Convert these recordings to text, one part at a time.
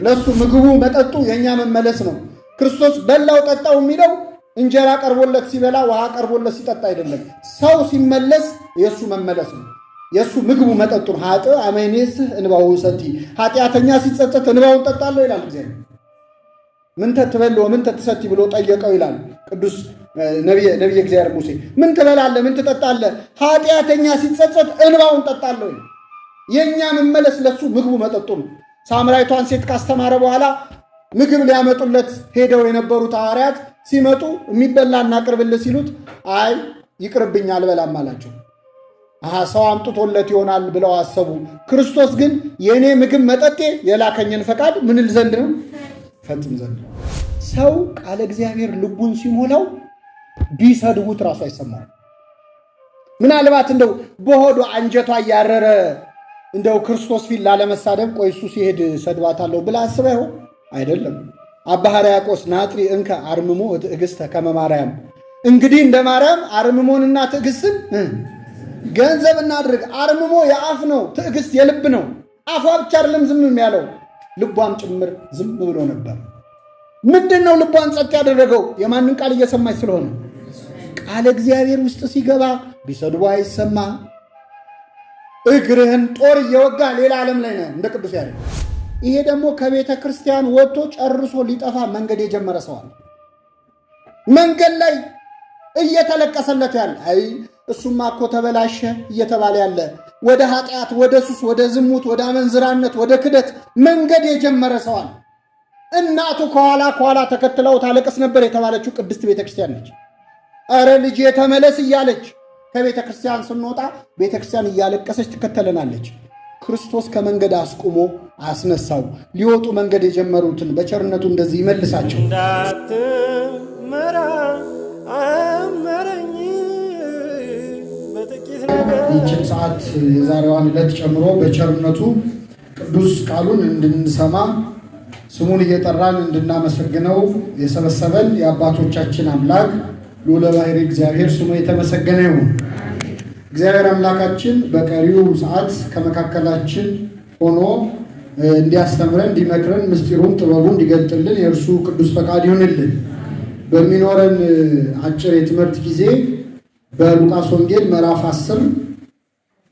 ለሱ ምግቡ መጠጡ የኛ መመለስ ነው። ክርስቶስ በላው ጠጣው የሚለው እንጀራ ቀርቦለት ሲበላ ውሃ ቀርቦለት ሲጠጣ አይደለም። ሰው ሲመለስ የሱ መመለስ ነው። የሱ ምግቡ መጠጡ ነው። ሀጥ አመኔስ እንባው ሰቲ ኃጢአተኛ ሲጸጸት እንባውን ጠጣለሁ ይላል እግዚአብሔር። ምን ተትበልዎ ምን ተትሰቲ ብሎ ጠየቀው ይላል ቅዱስ ነብይ እግዚአብሔር ሙሴ። ምን ትበላለህ ምን ትጠጣለህ? ኃጢአተኛ ሲጸጸት እንባውን ጠጣለሁ ይላል። የኛ መመለስ ለሱ ምግቡ መጠጡ ነው። ሳምራይቷን ሴት ካስተማረ በኋላ ምግብ ሊያመጡለት ሄደው የነበሩት ሐዋርያት ሲመጡ የሚበላ እናቅርብልህ ሲሉት አይ ይቅርብኝ አልበላም አላቸው። ሰው አምጥቶለት ይሆናል ብለው አሰቡ። ክርስቶስ ግን የኔ ምግብ መጠጤ የላከኝን ፈቃድ ምንል ዘንድ ነው ፈጽም ዘንድ ነው። ሰው ቃለ እግዚአብሔር ልቡን ሲሞላው ቢሰድቡት ራሱ አይሰማው። ምናልባት እንደው በሆዱ አንጀቷ እያረረ እንደው ክርስቶስ ፊት ላለመሳደብ ቆይ እሱ ሲሄድ ሰድባታለሁ ብላ አስበው ይሆን? አይደለም። አባ ሕርያቆስ ናጥሪ እንከ አርምሞ ትዕግስተ ከመ ማርያም። እንግዲህ እንደ ማርያም አርምሞንና ትዕግስትን ገንዘብ እናድርግ። አርምሞ የአፍ ነው፣ ትዕግስት የልብ ነው። አፏ ብቻ አይደለም ዝም ያለው ልቧም ጭምር ዝም ብሎ ነበር። ምንድን ነው ልቧን ጸጥ ያደረገው? የማንን ቃል እየሰማች ስለሆነ። ቃለ እግዚአብሔር ውስጥ ሲገባ ቢሰድቡ አይሰማ። እግርህን ጦር እየወጋ ሌላ ዓለም ላይ ነህ እንደ ቅዱስ ያሬድ። ይሄ ደግሞ ከቤተ ክርስቲያን ወጥቶ ጨርሶ ሊጠፋ መንገድ የጀመረ ሰዋል። መንገድ ላይ እየተለቀሰለት ያለ አይ እሱማ እኮ ተበላሸ እየተባለ ያለ ወደ ኃጢአት፣ ወደ ሱስ፣ ወደ ዝሙት፣ ወደ አመንዝራነት፣ ወደ ክደት መንገድ የጀመረ ሰዋል። እናቱ ከኋላ ተከትለው ታለቅስ ነበር የተባለችው ቅድስት ቤተ ክርስቲያን ነች። አረ ልጅ የተመለስ እያለች ከቤተ ክርስቲያን ስንወጣ ቤተ ክርስቲያን እያለቀሰች ትከተለናለች። ክርስቶስ ከመንገድ አስቁሞ አስነሳው። ሊወጡ መንገድ የጀመሩትን በቸርነቱ እንደዚህ ይመልሳቸው። ይህችን ሰዓት የዛሬዋን ዕለት ጨምሮ በቸርነቱ ቅዱስ ቃሉን እንድንሰማ ስሙን እየጠራን እንድናመሰግነው የሰበሰበን የአባቶቻችን አምላክ ልዑለ ባሕርይ እግዚአብሔር ስሙ የተመሰገነ ይሁን። እግዚአብሔር አምላካችን በቀሪው ሰዓት ከመካከላችን ሆኖ እንዲያስተምረን፣ እንዲመክረን፣ ምስጢሩን ጥበቡን እንዲገልጥልን የእርሱ ቅዱስ ፈቃድ ይሁንልን። በሚኖረን አጭር የትምህርት ጊዜ በሉቃስ ወንጌል ምዕራፍ 10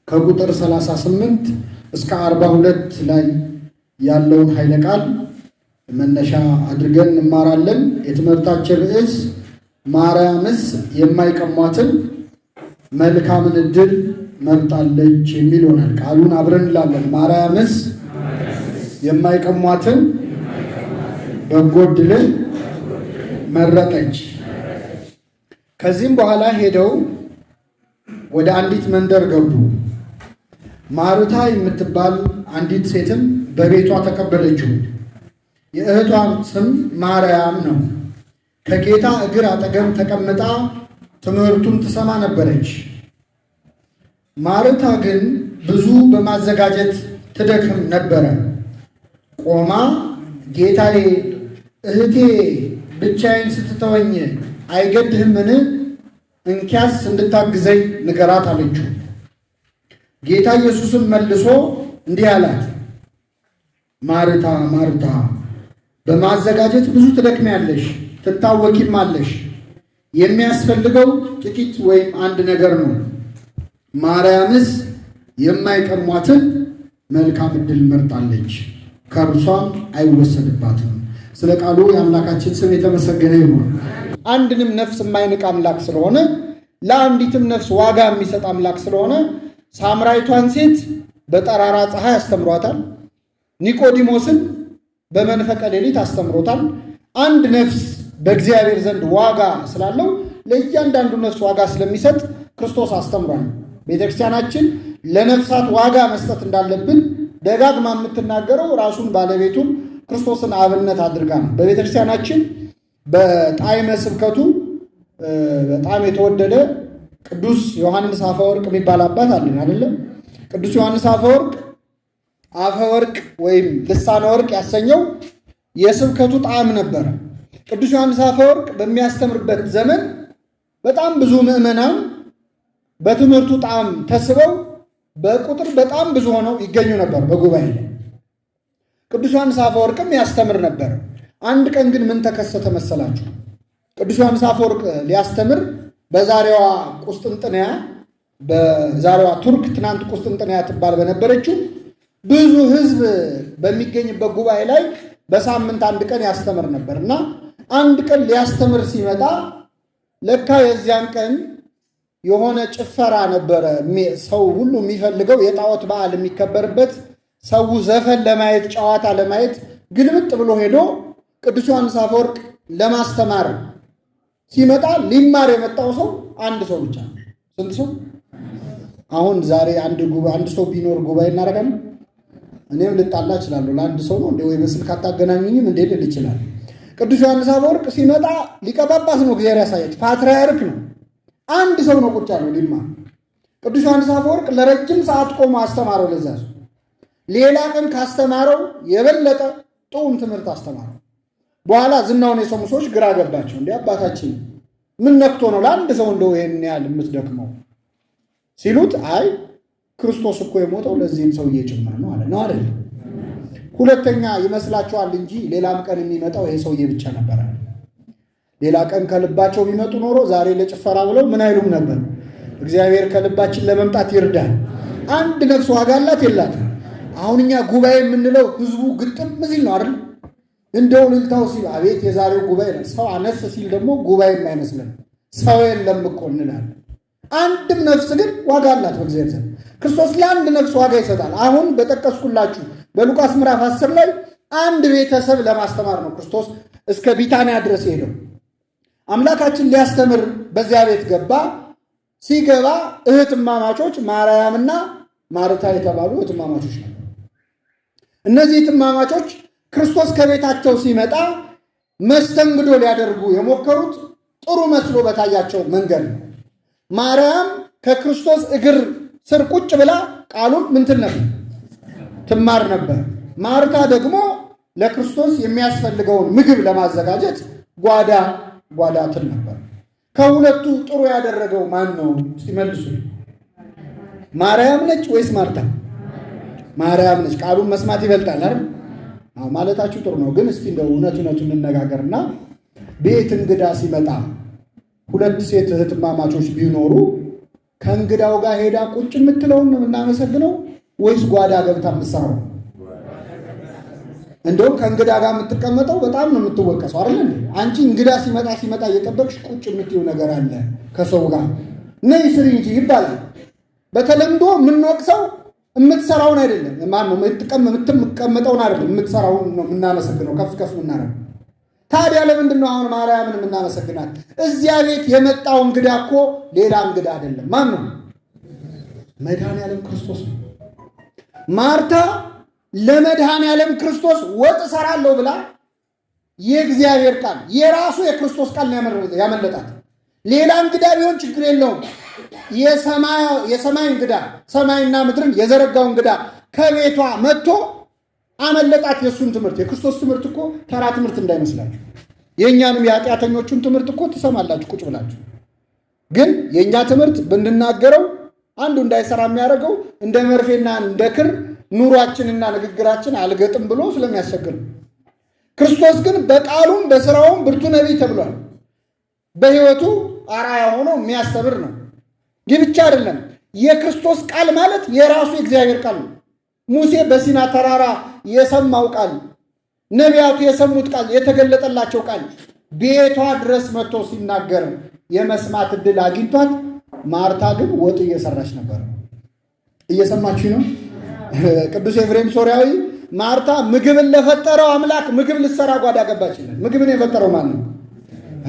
ከቁጥር 38 እስከ 42 ላይ ያለውን ኃይለ ቃል መነሻ አድርገን እንማራለን። የትምህርታችን ርዕስ ማርያምስ የማይቀሟትን መልካምን ዕድል መርጣለች የሚል ይሆናል። ቃሉን አብረን እንላለን። ማርያምስ የማይቀሟትን በጎ ዕድልን መረጠች። ከዚህም በኋላ ሄደው ወደ አንዲት መንደር ገቡ። ማርታ የምትባል አንዲት ሴትም በቤቷ ተቀበለችው። የእህቷም ስም ማርያም ነው። ከጌታ እግር አጠገብ ተቀምጣ ትምህርቱን ትሰማ ነበረች። ማርታ ግን ብዙ በማዘጋጀት ትደክም ነበረ። ቆማ ጌታዬ፣ እህቴ ብቻዬን ስትተወኝ አይገድህምን? እንኪያስ እንድታግዘኝ ንገራት አለችው። ጌታ ኢየሱስም መልሶ እንዲህ አላት፣ ማርታ ማርታ፣ በማዘጋጀት ብዙ ትደክሚያለሽ፣ ትታወቂማለሽ። የሚያስፈልገው ጥቂት ወይም አንድ ነገር ነው። ማርያምስ የማይቀሟትን መልካም ዕድል መርጣለች፣ ከእርሷም አይወሰድባትም። ስለ ቃሉ የአምላካችን ስም የተመሰገነ ይሁን። አንድንም ነፍስ የማይንቅ አምላክ ስለሆነ፣ ለአንዲትም ነፍስ ዋጋ የሚሰጥ አምላክ ስለሆነ ሳምራይቷን ሴት በጠራራ ፀሐይ አስተምሯታል። ኒቆዲሞስን በመንፈቀ ሌሊት አስተምሮታል። አንድ ነፍስ በእግዚአብሔር ዘንድ ዋጋ ስላለው ለእያንዳንዱ ነፍስ ዋጋ ስለሚሰጥ ክርስቶስ አስተምሯል። ቤተክርስቲያናችን ለነፍሳት ዋጋ መስጠት እንዳለብን ደጋግማ የምትናገረው ራሱን ባለቤቱን ክርስቶስን አብነት አድርጋ ነው። በቤተክርስቲያናችን በጣዕመ ስብከቱ በጣም የተወደደ ቅዱስ ዮሐንስ አፈወርቅ የሚባል አባት አለን አይደለም? ቅዱስ ዮሐንስ አፈወርቅ አፈወርቅ ወይም ልሳነ ወርቅ ያሰኘው የስብከቱ ጣዕም ነበረ። ቅዱስ ዮሐንስ አፈወርቅ በሚያስተምርበት ዘመን በጣም ብዙ ምዕመናን በትምህርቱ ጣዕም ተስበው በቁጥር በጣም ብዙ ሆነው ይገኙ ነበር በጉባኤ ላይ። ቅዱስ ዮሐንስ አፈወርቅም ያስተምር ነበር። አንድ ቀን ግን ምን ተከሰተ መሰላችሁ? ቅዱስ ዮሐንስ አፈወርቅ ሊያስተምር በዛሬዋ ቁስጥንጥንያ፣ በዛሬዋ ቱርክ ትናንት ቁስጥንጥንያ ትባል በነበረችው ብዙ ሕዝብ በሚገኝበት ጉባኤ ላይ በሳምንት አንድ ቀን ያስተምር ነበር እና አንድ ቀን ሊያስተምር ሲመጣ ለካ የዚያን ቀን የሆነ ጭፈራ ነበረ። ሰው ሁሉ የሚፈልገው የጣዖት በዓል የሚከበርበት፣ ሰው ዘፈን ለማየት ጨዋታ ለማየት ግልብጥ ብሎ ሄዶ ቅዱስ ዮሐንስ አፈወርቅ ለማስተማር ሲመጣ ሊማር የመጣው ሰው አንድ ሰው ብቻ። ስንት ሰው? አሁን ዛሬ አንድ ሰው ቢኖር ጉባኤ እናደርጋለን? እኔም ልጣላ እችላለሁ። ለአንድ ሰው ነው እንዴ? ወይ በስልክ አታገናኙኝም እንዴ ልል ይችላል። ቅዱስ ዮሐንስ አፈወርቅ ሲመጣ ሊቀ ጳጳስ ነው፣ እግዚአብሔር ያሳያችሁ፣ ፓትርያርክ ነው። አንድ ሰው ነው ቁጭ ያለው ሊማር። ቅዱስ ዮሐንስ አፈወርቅ ለረጅም ሰዓት ቆሞ አስተማረው ለዛ ሰው። ሌላ ቀን ካስተማረው የበለጠ ጥዑም ትምህርት አስተማረው። በኋላ ዝናውን የሰሙ ሰዎች ግራ ገባቸው። እንዴ አባታችን ምን ነክቶ ነው ለአንድ ሰው እንደው ይሄን ያህል የምትደክመው ሲሉት፣ አይ ክርስቶስ እኮ የሞተው ለዚህም ሰውዬ ጭምር ነው አለ። ነው አይደል? ሁለተኛ ይመስላችኋል እንጂ ሌላም ቀን የሚመጣው ይሄ ሰውዬ ብቻ ነበር። ሌላ ቀን ከልባቸው ቢመጡ ኖሮ ዛሬ ለጭፈራ ብለው ምን አይሉም ነበር። እግዚአብሔር ከልባችን ለመምጣት ይርዳል። አንድ ነፍስ ዋጋ አላት የላትም? አሁን እኛ ጉባኤ የምንለው ህዝቡ ግጥም ሲል ነው አይደል? እንደው ልልታው ሲል አቤት የዛሬው ጉባኤ ነው። ሰው አነስ ሲል ደግሞ ጉባኤ የማይመስለን ሰው የለም እኮ እንላለን። አንድም ነፍስ ግን ዋጋ አላት በእግዚአብሔር ዘንድ። ክርስቶስ ለአንድ ነፍስ ዋጋ ይሰጣል። አሁን በጠቀስኩላችሁ በሉቃስ ምዕራፍ 10 ላይ አንድ ቤተሰብ ለማስተማር ነው ክርስቶስ እስከ ቢታንያ ድረስ ሄደው። አምላካችን ሊያስተምር በዚያ ቤት ገባ። ሲገባ እህትማማቾች ማርያምና ማርታ የተባሉ እህትማማቾች ነበሩ። እነዚህ እህትማማቾች ክርስቶስ ከቤታቸው ሲመጣ መስተንግዶ ሊያደርጉ የሞከሩት ጥሩ መስሎ በታያቸው መንገድ ነው። ማርያም ከክርስቶስ እግር ስር ቁጭ ብላ ቃሉን ምንትን ነበር ትማር ነበር። ማርታ ደግሞ ለክርስቶስ የሚያስፈልገውን ምግብ ለማዘጋጀት ጓዳ ትል ነበር። ከሁለቱ ጥሩ ያደረገው ማን ነው? እስቲ መልሱ። ማርያም ነች ወይስ ማርታ? ማርያም ነች። ቃሉን መስማት ይበልጣል አይደል? አዎ ማለታችሁ ጥሩ ነው። ግን እስቲ እንደው እውነቱን እንነጋገርና ቤት እንግዳ ሲመጣ ሁለት ሴት እህትማማቾች ቢኖሩ ከእንግዳው ጋር ሄዳ ቁጭ የምትለውን ነው የምናመሰግነው ወይስ ጓዳ ገብታ የምትሰራው? እንደውም ከእንግዳ ጋር የምትቀመጠው በጣም ነው የምትወቀሰው አይደል እንዴ? አንቺ እንግዳ ሲመጣ እየጠበቅሽ ቁጭ የምትይው ነገር አለ ከሰው ጋር ነይ ስሪ እንጂ ይባላል። በተለምዶ የምንወቅሰው የምትሰራውን አይደለም። ማን ነው የምትቀመጠውን አይደለም፣ የምትሰራውን ነው የምናመሰግነው፣ ከፍ እናደርገው። ታዲያ ለምንድን ነው አሁን ማርያምን የምናመሰግናት? እዚያ ቤት የመጣው እንግዳ እኮ ሌላ እንግዳ አይደለም። ማን ነው? መድኃኔዓለም ክርስቶስ ነው። ማርታ ለመድኃኔዓለም ክርስቶስ ወጥ እሰራለሁ ብላ የእግዚአብሔር ቃል የራሱ የክርስቶስ ቃል ያመለጣት። ሌላ እንግዳ ቢሆን ችግር የለውም። የሰማይ እንግዳ ሰማይና ምድርን የዘረጋው እንግዳ ከቤቷ መጥቶ አመለጣት። የእሱን ትምህርት የክርስቶስ ትምህርት እኮ ተራ ትምህርት እንዳይመስላችሁ። የእኛንም የኃጢአተኞቹን ትምህርት እኮ ትሰማላችሁ ቁጭ ብላችሁ። ግን የእኛ ትምህርት ብንናገረው አንዱ እንዳይሰራ የሚያደርገው እንደ መርፌና እንደ ክር ኑሯችንና ንግግራችን አልገጥም ብሎ ስለሚያስቸግር። ክርስቶስ ግን በቃሉም በስራውም ብርቱ ነቢይ ተብሏል። በሕይወቱ አርአያ ሆኖ የሚያስተምር ነው። ይህ ብቻ አይደለም። የክርስቶስ ቃል ማለት የራሱ የእግዚአብሔር ቃል ነው። ሙሴ በሲና ተራራ የሰማው ቃል፣ ነቢያቱ የሰሙት ቃል፣ የተገለጠላቸው ቃል ቤቷ ድረስ መጥቶ ሲናገር የመስማት ዕድል አግኝቷት፣ ማርታ ግን ወጥ እየሰራች ነበር። እየሰማችሁ ነው? ቅዱስ ኤፍሬም ሶርያዊ ማርታ ምግብን ለፈጠረው አምላክ ምግብ ልትሰራ ጓዳ ገባችለን። ምግብን የፈጠረው ማን ነው?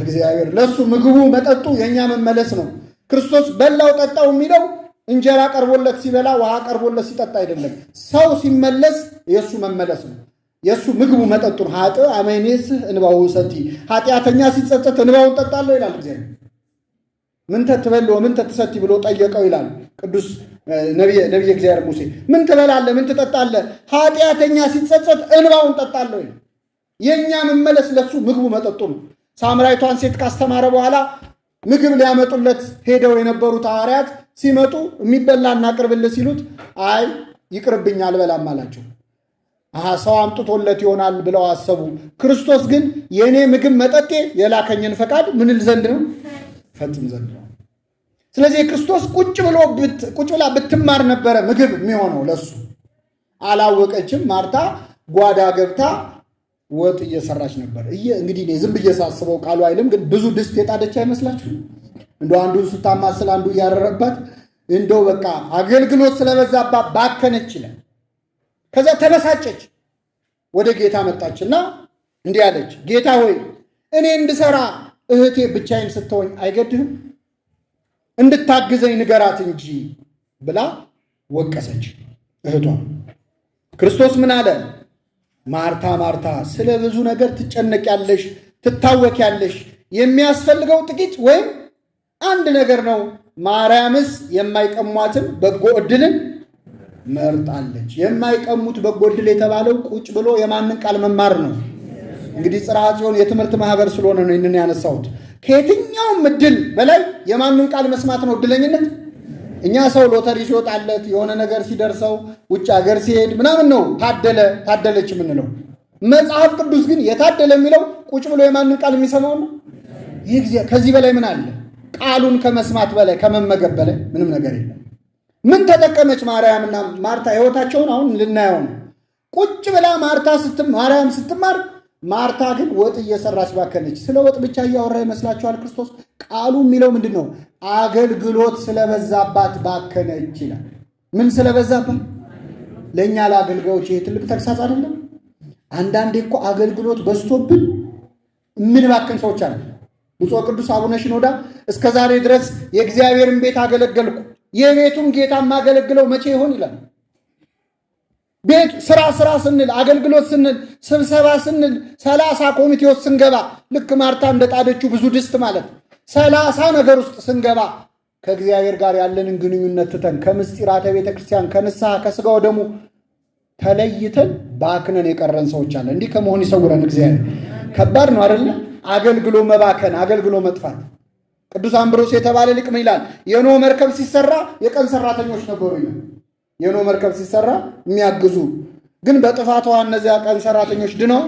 እግዚአብሔር። ለሱ ምግቡ መጠጡ የእኛ መመለስ ነው። ክርስቶስ በላው ጠጣው የሚለው እንጀራ ቀርቦለት ሲበላ ውሃ ቀርቦለት ሲጠጣ አይደለም። ሰው ሲመለስ የእሱ መመለስ ነው። የእሱ ምግቡ መጠጡ ነው። ሀጥ አመኔስህ እንባው ሰቲ፣ ኃጢአተኛ ሲጸጸት እንባውን ጠጣለሁ ይላል እግዚአብሔር። ምን ትበልዎ ምን ትሰቲ ብሎ ጠየቀው ይላል ቅዱስ ነቢየ እግዚአብሔር ሙሴ። ምን ትበላለህ ምን ትጠጣለህ? ኃጢአተኛ ሲጸጸት እንባውን ጠጣለሁ ይላል። የእኛ መመለስ ለሱ ምግቡ መጠጡ ነው። ሳምራዊቷን ሴት ካስተማረ በኋላ ምግብ ሊያመጡለት ሄደው የነበሩት ሐዋርያት ሲመጡ የሚበላ እናቅርብልህ ሲሉት አይ ይቅርብኝ አልበላም አላቸው። ሰው አምጥቶለት ይሆናል ብለው አሰቡ። ክርስቶስ ግን የኔ ምግብ መጠጤ የላከኝን ፈቃድ ምን ል ዘንድ ነው? ፈጽም ዘንድ ነው። ስለዚህ ክርስቶስ ቁጭ ብላ ብትማር ነበረ ምግብ የሚሆነው ለሱ። አላወቀችም። ማርታ ጓዳ ገብታ ወጥ እየሰራች ነበር። እንግዲህ እኔ ዝም ብዬ ሳስበው ቃሉ አይልም፣ ግን ብዙ ድስት የጣደች አይመስላችሁ? እንደው አንዱን ስታማስል አንዱ እያረረባት እንደው በቃ አገልግሎት ስለበዛባት ባከነች ይላል። ከዛ ተበሳጨች። ወደ ጌታ መጣችና እንዲህ አለች፣ ጌታ ሆይ እኔ እንድሰራ እህቴ ብቻዬን ስትሆኝ አይገድህም? እንድታግዘኝ ንገራት እንጂ ብላ ወቀሰች እህቷ። ክርስቶስ ምን አለ? ማርታ ማርታ ስለ ብዙ ነገር ትጨነቂያለሽ፣ ትታወቂያለሽ። የሚያስፈልገው ጥቂት ወይም አንድ ነገር ነው። ማርያምስ የማይቀሟትን በጎ ዕድልን መርጣለች። የማይቀሙት በጎ ዕድል የተባለው ቁጭ ብሎ የማንን ቃል መማር ነው? እንግዲህ ጽርሐ ጽዮን የትምህርት ማህበር ስለሆነ ነው ይህንን ያነሳሁት። ከየትኛውም ዕድል በላይ የማንን ቃል መስማት ነው ዕድለኝነት? እኛ ሰው ሎተሪ ሲወጣለት የሆነ ነገር ሲደርሰው ውጭ ሀገር ሲሄድ ምናምን ነው ታደለች የምንለው። መጽሐፍ ቅዱስ ግን የታደለ የሚለው ቁጭ ብሎ የማንን ቃል የሚሰማው ነው? ከዚህ በላይ ምን አለ? ቃሉን ከመስማት በላይ ከመመገብ በላይ ምንም ነገር የለም። ምን ተጠቀመች ማርያምና ማርታ? ሕይወታቸውን አሁን ልናየው ነው። ቁጭ ብላ ማርያም ስትማር፣ ማርታ ግን ወጥ እየሰራች ባከነች። ስለ ወጥ ብቻ እያወራ ይመስላችኋል ክርስቶስ? ቃሉ የሚለው ምንድን ነው? አገልግሎት ስለበዛባት ባከነች ይላል። ምን ስለበዛባት? ለእኛ ለአገልጋዮች ይሄ ትልቅ ተግሳጽ አይደለም? አንዳንዴ እኮ አገልግሎት በዝቶብን ምን ባከን ሰዎች አለ። ብፁዕ ቅዱስ አቡነ ሽኖዳ እስከ ዛሬ ድረስ የእግዚአብሔርን ቤት አገለገልኩ፣ የቤቱን ጌታ ማገለግለው መቼ ይሆን ይላል። ቤት ስራ ስንል፣ አገልግሎት ስንል፣ ስብሰባ ስንል፣ 30 ኮሚቴዎች ስንገባ ልክ ማርታ እንደጣደችው ብዙ ድስት ማለት 30 ነገር ውስጥ ስንገባ ከእግዚአብሔር ጋር ያለንን ግንኙነት ትተን ከምስጢራተ ቤተ ክርስቲያን ከንስሐ ከስጋው ደሙ ተለይተን ባክነን የቀረን ሰዎች አለ። እንዲህ ከመሆን ይሰውረን እግዚአብሔር። ከባድ ነው አይደለ? አገልግሎ መባከን፣ አገልግሎ መጥፋት። ቅዱስ አምብሮስ የተባለ ሊቅ ምን ይላል? የኖህ መርከብ ሲሰራ የቀን ሰራተኞች ነበሩ ይላል። የኖህ መርከብ ሲሰራ የሚያግዙ፣ ግን በጥፋቷ እነዚያ ቀን ሰራተኞች ድነው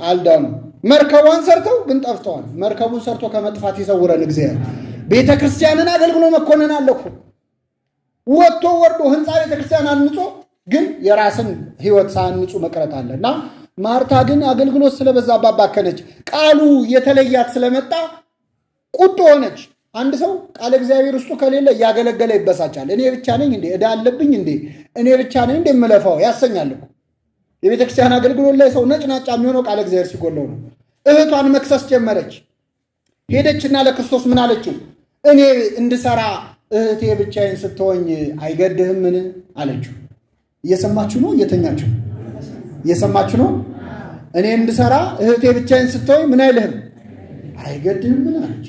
አልዳኑ። መርከቧን ሰርተው ግን ጠፍተዋል። መርከቡን ሰርቶ ከመጥፋት ይሰውረን እግዚአብሔር። ቤተ ክርስቲያንን አገልግሎ መኮነን አለኩ። ወጥቶ ወርዶ ህንፃ ቤተ ክርስቲያን አንጾ ግን የራስን ህይወት ሳንጹ መቅረት አለ እና ማርታ ግን አገልግሎት ስለበዛባት ባከነች። ቃሉ የተለያት ስለመጣ ቁጡ ሆነች። አንድ ሰው ቃለ እግዚአብሔር ውስጡ ከሌለ እያገለገለ ይበሳጫል። እኔ ብቻ ነኝ እንዴ? ዕዳ አለብኝ እንዴ? እኔ ብቻ ነኝ እንዴ የምለፋው? ያሰኛል እኮ። የቤተ ክርስቲያን አገልግሎት ላይ ሰው ነጭናጫ የሚሆነው ቃለ እግዚአብሔር ሲጎለው ነው። እህቷን መክሰስ ጀመረች። ሄደችና ለክርስቶስ ምን አለችው? እኔ እንድሰራ እህቴ ብቻዬን ስትሆኝ አይገድህምን አለችው። እየሰማችሁ ነው? እየተኛችሁ ነው? እየሰማችሁ ነው? እኔ እንድሰራ እህቴ ብቻዬን ስትሆኝ ምን አይልህም? አይገድህምን አለች።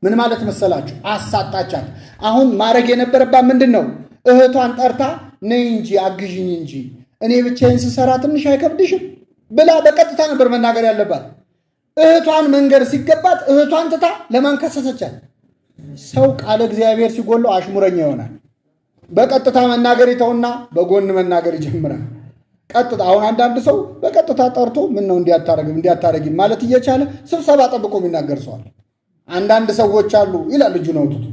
ምን ማለት መሰላችሁ? አሳጣቻት። አሁን ማድረግ የነበረባት ምንድን ነው? እህቷን ጠርታ ነይ እንጂ አግዥኝ እንጂ እኔ ብቻዬን ስሰራ ትንሽ አይከብድሽም ብላ በቀጥታ ነበር መናገር ያለባት። እህቷን መንገር ሲገባት እህቷን ትታ ለማን ከሰሰቻት? ሰው ቃለ እግዚአብሔር ሲጎለው አሽሙረኛ ይሆናል። በቀጥታ መናገር ይተውና በጎን መናገር ይጀምራል። ቀጥታ አሁን አንዳንድ ሰው በቀጥታ ጠርቶ ምን ነው እንዲያታረግም ማለት እየቻለ ስብሰባ ጠብቆ የሚናገር ሰዋል። አንዳንድ ሰዎች አሉ ይላል እጁን አውጥቶ።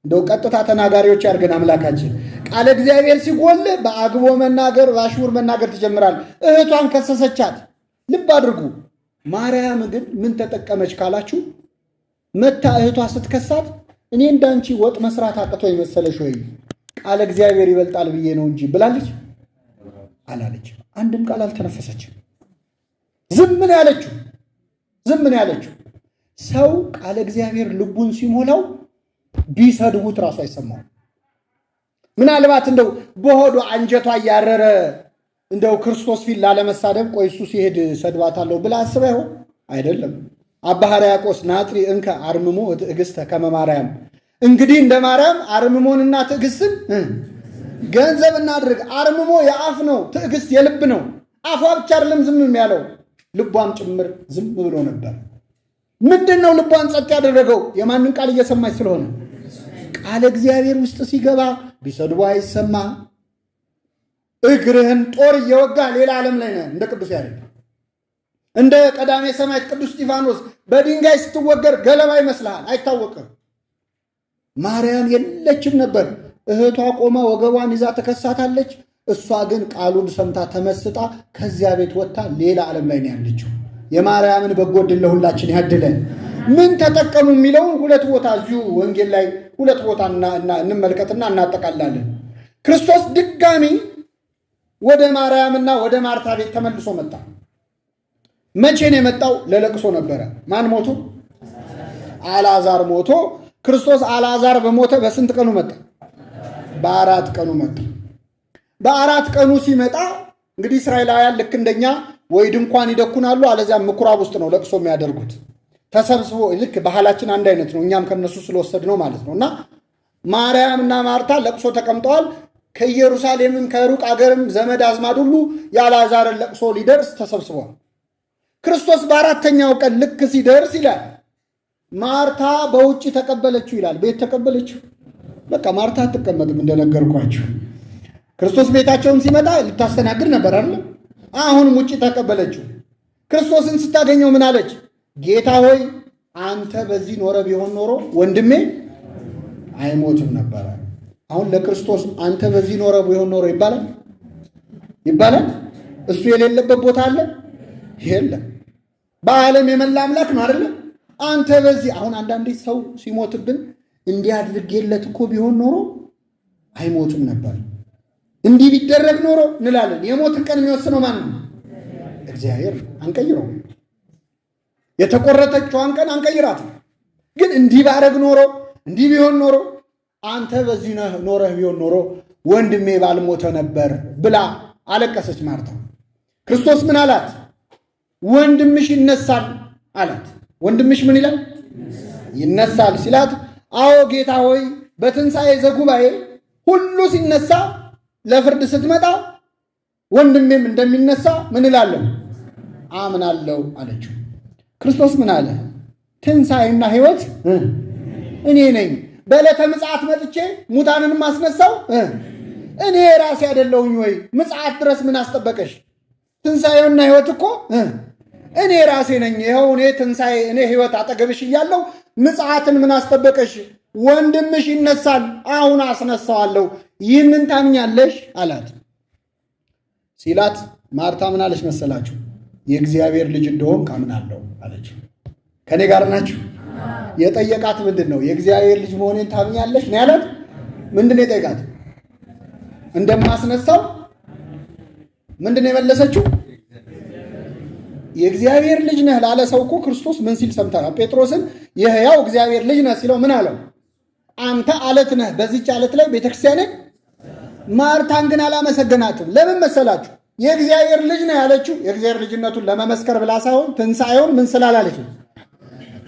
እንደው ቀጥታ ተናጋሪዎች ያድርገን አምላካችን። ቃለ እግዚአብሔር ሲጎል በአግቦ መናገር በአሽሙር መናገር ትጀምራል። እህቷን ከሰሰቻት። ልብ አድርጉ። ማርያም ግን ምን ተጠቀመች ካላችሁ፣ መታ እህቷ ስትከሳት እኔ እንዳንቺ ወጥ መስራት አቅቶ የመሰለሽ ወይ ቃለ እግዚአብሔር ይበልጣል ብዬ ነው እንጂ ብላለች? አላለች። አንድም ቃል አልተነፈሰችም። ዝም ምን ያለችው ሰው ቃለ እግዚአብሔር ልቡን ሲሞላው ቢሰድቡት ራሱ አይሰማውም። ምናልባት እንደው በሆዱ አንጀቷ እያረረ እንደው ክርስቶስ ፊት ላለመሳደብ ቆይ እሱ ሲሄድ ሰድባታለሁ ብላ አስባ ይሆን? አይደለም። አባ ሕርያቆስ ናጥሪ እንከ አርምሞ ትዕግስተ ከመ ማርያም። እንግዲህ እንደ ማርያም አርምሞንና ትዕግስትን ገንዘብ እናድርግ። አርምሞ የአፍ ነው፣ ትዕግስት የልብ ነው። አፏ ብቻ አይደለም ዝም ያለው ልቧም ጭምር ዝም ብሎ ነበር። ምንድን ነው ልቧን ጸጥ ያደረገው? የማንን ቃል እየሰማች ስለሆነ። ቃለ እግዚአብሔር ውስጥ ሲገባ ቢሰድቡ አይሰማ፣ እግርህን ጦር እየወጋ ሌላ ዓለም ላይ ነህ። እንደ ቅዱስ ያሬድ እንደ ቀዳሜ ሰማዕት ቅዱስ እስጢፋኖስ በድንጋይ ስትወገር ገለባ ይመስልሃል፣ አይታወቅም። ማርያም የለችም ነበር። እህቷ ቆማ ወገቧን ይዛ ተከሳታለች። እሷ ግን ቃሉን ሰምታ ተመስጣ ከዚያ ቤት ወጥታ ሌላ ዓለም ላይ ነው ያለችው። የማርያምን በጎ ዕድል ለሁላችን ያድለን። ምን ተጠቀሙ የሚለውን ሁለት ቦታ እዚሁ ወንጌል ላይ ሁለት ቦታ እንመልከትና እናጠቃላለን። ክርስቶስ ድጋሚ ወደ ማርያምና ወደ ማርታ ቤት ተመልሶ መጣ። መቼ ነው የመጣው? ለለቅሶ ነበረ። ማን ሞቶ? አልዓዛር ሞቶ። ክርስቶስ አልዓዛር በሞተ በስንት ቀኑ መጣ? በ4 ቀኑ መጣ። በ4 ቀኑ ሲመጣ እንግዲህ እስራኤላውያን ልክ እንደኛ ወይ ድንኳን ይደኩናሉ፣ አለዚያም ምኩራብ ውስጥ ነው ለቅሶ የሚያደርጉት። ተሰብስቦ ልክ ባህላችን አንድ አይነት ነው፣ እኛም ከነሱ ስለወሰድ ነው ማለት ነው። እና ማርያምና ማርታ ለቅሶ ተቀምጠዋል። ከኢየሩሳሌምም ከሩቅ አገርም ዘመድ አዝማድ ሁሉ የአልዓዛርን ለቅሶ ሊደርስ ተሰብስቧል። ክርስቶስ በ4ኛው ቀን ልክ ሲደርስ ይላል ማርታ በውጭ ተቀበለችው ይላል። ቤት ተቀበለችው። በቃ ማርታ አትቀመጥም እንደነገርኳችሁ። ክርስቶስ ቤታቸውን ሲመጣ ልታስተናግድ ነበር አይደል? አሁንም ውጭ ተቀበለችው። ክርስቶስን ስታገኘው ምን አለች? ጌታ ሆይ አንተ በዚህ ኖረ ቢሆን ኖሮ ወንድሜ አይሞትም ነበረ። አሁን ለክርስቶስ አንተ በዚህ ኖረ ቢሆን ኖሮ ይባላል? ይባላል? እሱ የሌለበት ቦታ አለ? የለም። በዓለም የመላ አምላክ ነው አይደል? አንተ በዚህ አሁን አንዳንዴ ሰው ሲሞትብን እንዲያድርጌለት እኮ ቢሆን ኖሮ አይሞትም ነበር፣ እንዲህ ቢደረግ ኖሮ እንላለን። የሞትን ቀን የሚወስነው ማን ነው? እግዚአብሔር። አንቀይረው። የተቆረጠችዋን ቀን አንቀይራት። ግን እንዲህ ባረግ ኖሮ እንዲህ ቢሆን ኖሮ አንተ በዚህ ኖረህ ቢሆን ኖሮ ወንድሜ ባልሞተ ነበር ብላ አለቀሰች ማርታ። ክርስቶስ ምን አላት? ወንድምሽ ይነሳል አላት። ወንድምሽ ምን ይላል? ይነሳል ሲላት፣ አዎ ጌታ ሆይ በትንሣኤ ዘጉባኤ ሁሉ ሲነሳ ለፍርድ ስትመጣ ወንድሜም እንደሚነሳ ምን እላለሁ? አምናለሁ አለችው። ክርስቶስ ምን አለ? ትንሣኤና ሕይወት እኔ ነኝ። በዕለተ ምጽአት መጥቼ ሙታንን ማስነሳው እኔ ራሴ አይደለሁኝ ወይ? ምጽአት ድረስ ምን አስጠበቀሽ? ትንሣኤውና ሕይወት እኮ እኔ ራሴ ነኝ። ይኸው እኔ ትንሣኤ እኔ ሕይወት አጠገብሽ እያለሁ ምጽአትን ምን አስጠበቀሽ? ወንድምሽ ይነሳል፣ አሁን አስነሳዋለሁ። ይህንን ታምኛለሽ አላት። ሲላት ማርታ ምን አለች መሰላችሁ? የእግዚአብሔር ልጅ እንደሆንክ አምናለሁ አለች። ከኔ ጋር ናችሁ? የጠየቃት ምንድን ነው? የእግዚአብሔር ልጅ መሆኔን ታምኛለሽ ነው ያላት። ምንድን ነው የጠየቃት? እንደማስነሳው ምንድን ነው የመለሰችው? የእግዚአብሔር ልጅ ነህ ላለ ሰው እኮ ክርስቶስ ምን ሲል ሰምተናል? ጴጥሮስን የሕያው እግዚአብሔር ልጅ ነህ ሲለው ምን አለው? አንተ አለት ነህ፣ በዚች አለት ላይ ቤተክርስቲያንን። ማርታን ግን አላመሰገናትም። ለምን መሰላችሁ? የእግዚአብሔር ልጅ ነው ያለችው የእግዚአብሔር ልጅነቱን ለመመስከር ብላ ሳይሆን ትንሣኤውን ምን ስላላለችው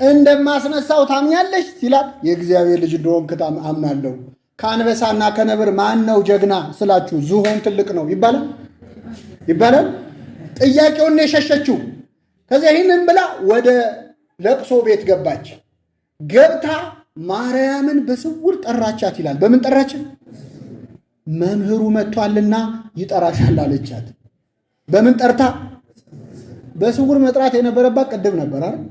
እንደማስነሳው ታምኛለሽ ሲላት የእግዚአብሔር ልጅ እንደሆንክ አምናለሁ። ከአንበሳና ከነብር ማን ነው ጀግና ስላችሁ ዝሆን ትልቅ ነው ይባላል? ይባላል? ጥያቄውን የሸሸችው። ከዚያ ይህንን ብላ ወደ ለቅሶ ቤት ገባች። ገብታ ማርያምን በስውር ጠራቻት ይላል። በምን ጠራቻት? መምህሩ መጥቷልና ይጠራሻል አለቻት። በምን ጠርታ? በስውር መጥራት የነበረባት ቅድም ነበር አይደል?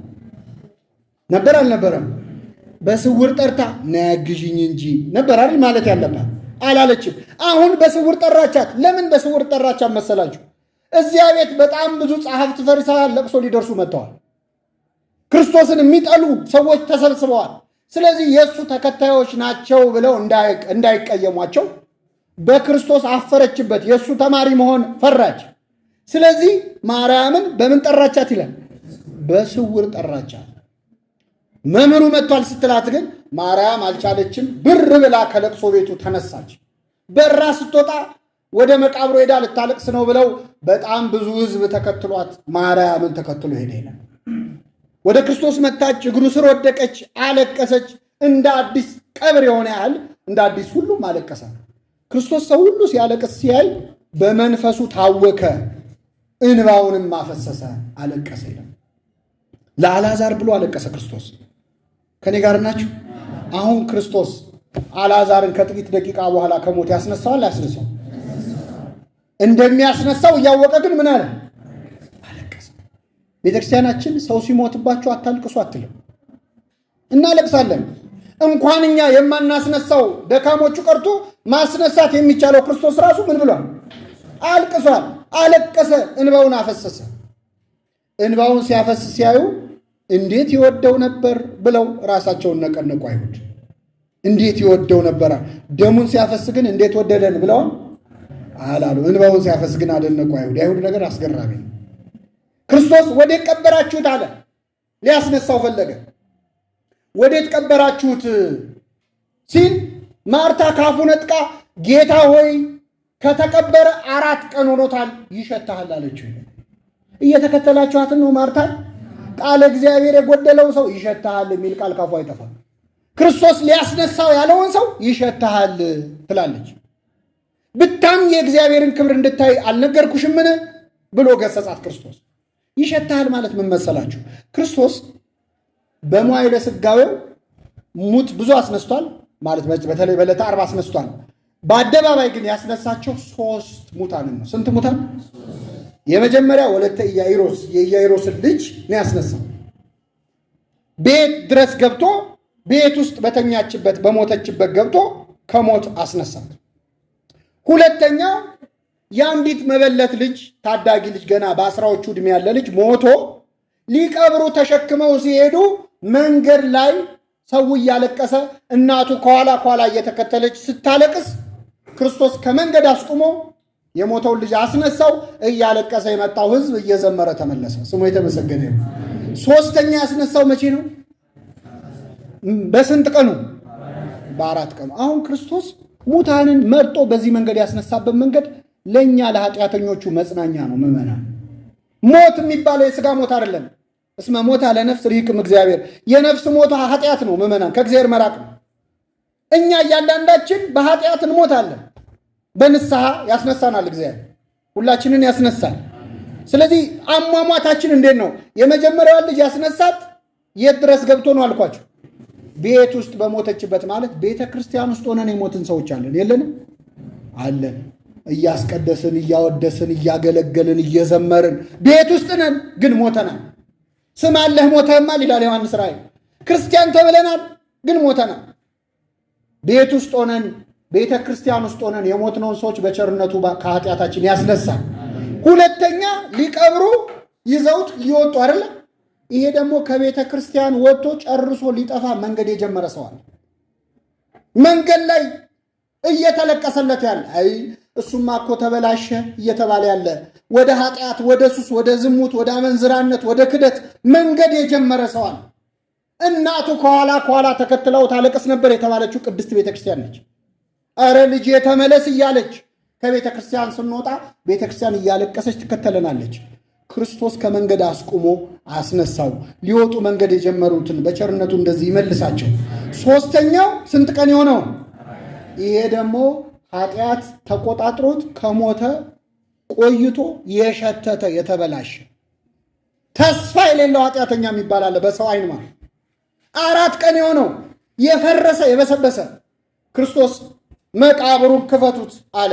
ነበር አልነበረም? በስውር ጠርታ ነያግዥኝ እንጂ ነበር አይደል ማለት ያለባት። አላለችም። አሁን በስውር ጠራቻት። ለምን በስውር ጠራቻት መሰላችሁ? እዚያ ቤት በጣም ብዙ ጸሐፍት ፈሪሳውያን ለቅሶ ሊደርሱ መጥተዋል። ክርስቶስን የሚጠሉ ሰዎች ተሰብስበዋል። ስለዚህ የእሱ ተከታዮች ናቸው ብለው እንዳይቀየሟቸው በክርስቶስ አፈረችበት። የእሱ ተማሪ መሆን ፈራች። ስለዚህ ማርያምን በምን ጠራቻት ይላል? በስውር ጠራቻት። መምህሩ መጥቷል ስትላት ግን ማርያም አልቻለችም። ብር ብላ ከለቅሶ ቤቱ ተነሳች። በራ ስትወጣ ወደ መቃብሩ ሄዳ ልታለቅስ ነው ብለው በጣም ብዙ ሕዝብ ተከትሏት ማርያምን ተከትሎ ሄደ ይላል። ወደ ክርስቶስ መጣች፣ እግሩ ስር ወደቀች፣ አለቀሰች። እንደ አዲስ ቀብር የሆነ ያህል እንደ አዲስ ሁሉም አለቀሰ። ክርስቶስ ሰው ሁሉ ሲያለቅስ ሲያይ በመንፈሱ ታወከ፣ እንባውንም አፈሰሰ፣ አለቀሰ ይላል። ለአልዓዛር ብሎ አለቀሰ ክርስቶስ። ከኔ ጋር ናችሁ? አሁን ክርስቶስ አልዓዛርን ከጥቂት ደቂቃ በኋላ ከሞት ያስነሳዋል? ያስነሳው? እንደሚያስነሳው እያወቀ ግን ምን አለ? አለቀሰ። ቤተክርስቲያናችን ሰው ሲሞትባቸው አታልቅሱ አትልም። እናለቅሳለን። እንኳን እኛ የማናስነሳው ደካሞቹ ቀርቶ ማስነሳት የሚቻለው ክርስቶስ ራሱ ምን ብሏል? አልቅሷል። አለቀሰ፣ እንባውን አፈሰሰ። እንባውን ሲያፈስ ሲያዩ እንዴት ይወደው ነበር ብለው ራሳቸውን ነቀነቁ አይሁድ። እንዴት ይወደው ነበር፣ ደሙን ሲያፈስ ግን እንዴት ወደደን ብለዋል አላሉ። እንባውን ሲያፈስ ግን አደነቁ አይሁድ። የአይሁድ ነገር አስገራሚ ነው። ክርስቶስ ወዴት ቀበራችሁት አለ። ሊያስነሳው ፈለገ። ወዴት ቀበራችሁት ሲል ማርታ ካፉ ነጥቃ ጌታ ሆይ ከተቀበረ 4 ቀን ሆኖታል፣ ይሸታል አለችው። እየተከተላችኋትን ነው ማርታን። ቃለ እግዚአብሔር የጎደለው ሰው ይሸታል የሚል ቃል ካፉ አይጠፋም። ክርስቶስ ሊያስነሳው ያለውን ሰው ይሸታል ትላለች። ብታም የእግዚአብሔርን ክብር እንድታይ አልነገርኩሽምን ብሎ ገሰጻት። ክርስቶስ ይሸታል ማለት ምን መሰላችሁ? ክርስቶስ በመዋዕለ ሥጋዌው ሙት ብዙ አስነስቷል ማለት በተለይ በዕለተ ዓርብ አስነስቷል። በአደባባይ ግን ያስነሳቸው 3 ሙታንን ነው። ስንት ሙታን? የመጀመሪያ ወለተ ኢያኢሮስ የኢያኢሮስን ልጅ ነው ያስነሳው። ቤት ድረስ ገብቶ ቤት ውስጥ በተኛችበት በሞተችበት ገብቶ ከሞት አስነሳት። ሁለተኛ የአንዲት መበለት ልጅ ታዳጊ ልጅ ገና በ10ዎቹ ዕድሜ ያለ ልጅ ሞቶ ሊቀብሩ ተሸክመው ሲሄዱ መንገድ ላይ ሰው እያለቀሰ እናቱ ከኋላ እየተከተለች ስታለቅስ ክርስቶስ ከመንገድ አስቁሞ የሞተውን ልጅ አስነሳው። እያለቀሰ የመጣው ሕዝብ እየዘመረ ተመለሰ። ስሙ የተመሰገነ ይሁን። 3ኛ ያስነሳው መቼ ነው? በስንት ቀኑ? በ4 ቀኑ። አሁን ክርስቶስ ሙታንን መርጦ በዚህ መንገድ ያስነሳበት መንገድ ለእኛ ለኃጢአተኞቹ መጽናኛ ነው። ምዕመናን፣ ሞት የሚባለው የሥጋ ሞት አይደለም። እስመ ሞታ ለነፍስ ርሂቅም እግዚአብሔር። የነፍስ ሞት ኃጢአት ነው። ምዕመናን፣ ከእግዚአብሔር መራቅ ነው። እኛ እያንዳንዳችን በኃጢአት እንሞታለን። በንስሐ ያስነሳናል እግዚአብሔር፣ ሁላችንን ያስነሳል። ስለዚህ አሟሟታችን እንዴት ነው? የመጀመሪያዋን ልጅ ያስነሳት የት ድረስ ገብቶ ነው አልኳቸው? ቤት ውስጥ በሞተችበት ማለት ቤተ ክርስቲያን ውስጥ ሆነን የሞትን ሰዎች አለን የለንም? አለን። እያስቀደስን እያወደስን እያገለገልን እየዘመርን ቤት ውስጥ ነን፣ ግን ሞተናል። ስም አለህ ሞተህማል ይላል ዮሐንስ ራእይ። ክርስቲያን ተብለናል፣ ግን ሞተናል። ቤት ውስጥ ሆነን ቤተ ክርስቲያን ውስጥ ሆነን የሞትነውን ሰዎች በቸርነቱ ከኃጢአታችን ያስነሳል። ሁለተኛ ሊቀብሩ ይዘውት እየወጡ አይደለ? ይሄ ደግሞ ከቤተ ክርስቲያን ወጥቶ ጨርሶ ሊጠፋ መንገድ የጀመረ ሰዋል። መንገድ ላይ እየተለቀሰለት ያለ አይ እሱማ እኮ ተበላሸ እየተባለ ያለ ወደ ኃጢአት፣ ወደ ሱስ፣ ወደ ዝሙት፣ ወደ አመንዝራነት፣ ወደ ክደት መንገድ የጀመረ ሰዋል። እናቱ ከኋላ ተከትለው ታለቅስ ነበር የተባለችው ቅድስት ቤተ ክርስቲያን ነች። አረ ልጅ የተመለስ እያለች ከቤተ ክርስቲያን ስንወጣ ቤተ ክርስቲያን እያለቀሰች ትከተለናለች። ክርስቶስ ከመንገድ አስቁሞ አስነሳው። ሊወጡ መንገድ የጀመሩትን በቸርነቱ እንደዚህ ይመልሳቸው። 3ኛው ስንት ቀን የሆነው? ይሄ ደግሞ ኃጢአት ተቆጣጥሮት ከሞተ ቆይቶ የሸተተ የተበላሸ ተስፋ የሌለው ኃጢአተኛ የሚባል አለ በሰው አይን ማለት 4 ቀን የሆነው የፈረሰ የበሰበሰ ክርስቶስ መቃብሩን ክፈቱት አለ።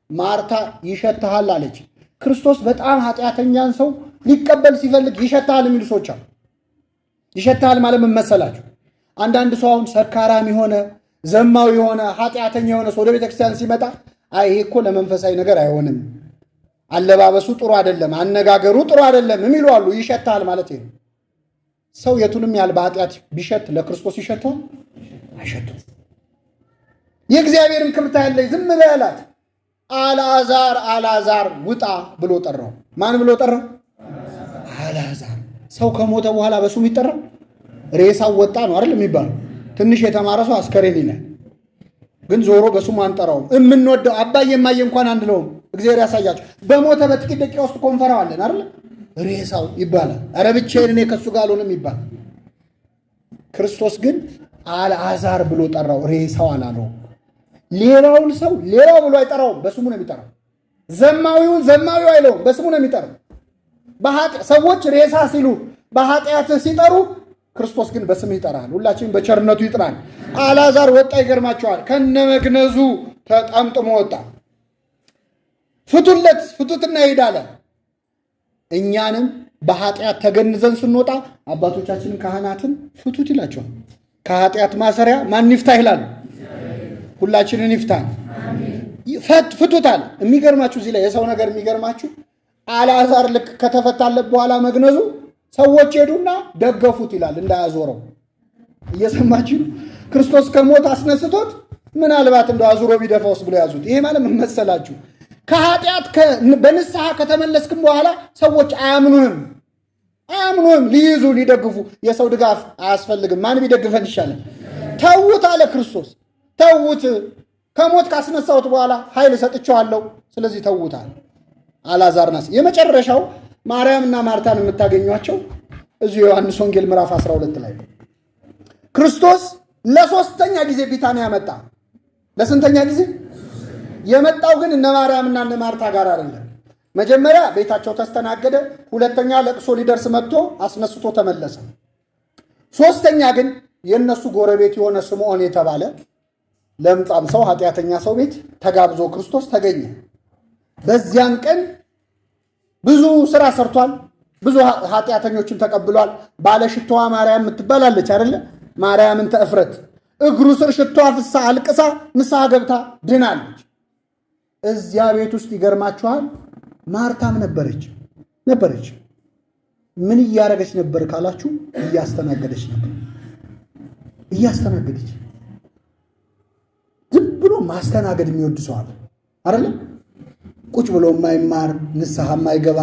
ማርታ ይሸትሃል አለች። ክርስቶስ በጣም ኃጢአተኛን ሰው ሊቀበል ሲፈልግ ይሸትሃል የሚሉ ሰዎች አሉ። ይሸትሃል ማለት ምን መሰላችሁ? አንዳንድ ሰው አሁን ሰካራም የሆነ ዘማዊ የሆነ ኃጢአተኛ የሆነ ሰው ወደ ቤተክርስቲያን ሲመጣ አይ ይሄ እኮ ለመንፈሳዊ ነገር አይሆንም፣ አለባበሱ ጥሩ አይደለም፣ አነጋገሩ ጥሩ አይደለም የሚሉ አሉ። ይሸትሃል ማለት ይሄ ሰው የቱንም ያህል በኃጢአት ቢሸት ለክርስቶስ ይሸትሃል? አይሸትም። የእግዚአብሔርን ክብር ታያለች። ዝም በላት። አልዓዛር ውጣ ብሎ ጠራው። ማን ብሎ ጠራው? አልዓዛር። ሰው ከሞተ በኋላ በሱ የሚጠራው ሬሳው ወጣ ነው አይደል የሚባለው? ትንሽ የተማረ ሰው አስከሬን ይላል፣ ግን ዞሮ በሱም አንጠራውም። የምንወደው አባዬ እማዬ እንኳን አንለውም። እግዚአብሔር ያሳያቸው። በሞተ በጥቂት ደቂቃ ውስጥ ኮንፈራዋለን አይደል? ሬሳው ይባላል። ኧረ ብቻዬን እኔ ከሱ ጋር አልሆንም ይባል። ክርስቶስ ግን አልዓዛር ብሎ ጠራው፣ ሬሳው አላለው። ሌላውን ሰው ሌላው ብሎ አይጠራውም፣ በስሙ ነው የሚጠራው። ዘማዊውን ዘማዊው አይለውም፣ በስሙ ነው የሚጠራው። ሰዎች ሬሳ ሲሉ በኃጢአት ሲጠሩ፣ ክርስቶስ ግን በስም ይጠራል። ሁላችንም በቸርነቱ ይጥራል። አልዓዛር ወጣ። ይገርማቸዋል። ከነመግነዙ ተጠምጥሞ ወጣ። ፍቱለት፣ ፍቱትና ሂድ አለ። እኛንም በኃጢአት ተገንዘን ስንወጣ አባቶቻችንን ካህናትን ፍቱት ይላቸዋል። ከኃጢአት ማሰሪያ ማን ይፍታ ይላል? ሁላችንን ይፍታን፣ ፍቱታል። የሚገርማችሁ እዚህ ላይ የሰው ነገር የሚገርማችሁ አልዓዛር ልክ ከተፈታለት በኋላ መግነዙ ሰዎች ሄዱና ደገፉት ይላል እንዳያዞረው። እየሰማችሁ ክርስቶስ ከሞት አስነስቶት ምናልባት እንደው አዙሮ ቢደፋውስ ብሎ ያዙት። ይሄ ማለት ምን መሰላችሁ? ከኃጢአት በንስሐ ከተመለስክም በኋላ ሰዎች አያምኑህም፣ ሊይዙ ሊደግፉ። የሰው ድጋፍ አያስፈልግም። ማን ቢደግፈን ይሻላል? ተዉት አለ ክርስቶስ። ተዉት፣ ከሞት ካስነሳሁት በኋላ ኃይል ሰጥቼዋለሁ፣ ስለዚህ ተዉታል። አልዓዛርናስ የመጨረሻው ማርያምና ማርታን የምታገኟቸው እዚሁ ዮሐንስ ወንጌል ምዕራፍ 12 ላይ ክርስቶስ ለሶስተኛ ጊዜ ቢታንያ መጣ። ለስንተኛ ጊዜ የመጣው? ግን እነ ማርያምና እነ ማርታ ጋር አይደለም። መጀመሪያ ቤታቸው ተስተናገደ። ሁለተኛ ለቅሶ ሊደርስ መጥቶ አስነስቶ ተመለሰ። ሶስተኛ ግን የነሱ ጎረቤት የሆነ ስምዖን የተባለ ለምጻም ሰው ኃጢአተኛ ሰው ቤት ተጋብዞ ክርስቶስ ተገኘ። በዚያን ቀን ብዙ ስራ ሰርቷል። ብዙ ኃጢአተኞችን ተቀብሏል። ባለ ሽቶዋ ማርያም የምትባላለች አይደለ? ማርያምን ተእፍረት እግሩ ስር ሽቶ አፍሳ አልቅሳ ንስሐ ገብታ ድናለች። እዚያ ቤት ውስጥ ይገርማችኋል፣ ማርታም ነበረች። ምን እያደረገች ነበር ካላችሁ፣ እያስተናገደች ነበር። እያስተናገደች ዝም ብሎ ማስተናገድ የሚወድ ሰው አለ አይደለ? ቁጭ ብሎ የማይማር ንስሐ የማይገባ።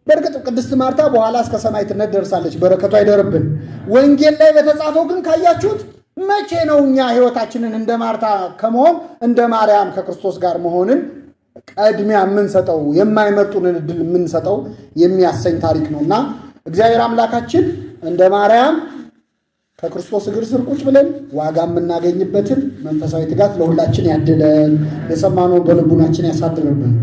በእርግጥ ቅድስት ማርታ በኋላ እስከ ሰማዕትነት ደርሳለች፣ በረከቷ አይደርብን። ወንጌል ላይ በተጻፈው ግን ካያችሁት መቼ ነው እኛ ህይወታችንን እንደ ማርታ ከመሆን እንደ ማርያም ከክርስቶስ ጋር መሆንን ቀድሚያ የምንሰጠው፣ የማይመርጡንን እድል የምንሰጠው የሚያሰኝ ታሪክ ነውና እግዚአብሔር አምላካችን እንደ ማርያም ከክርስቶስ እግር ስር ቁጭ ብለን ዋጋ የምናገኝበትን መንፈሳዊ ትጋት ለሁላችን ያድለን። የሰማነው በልቡናችን ያሳድርብን።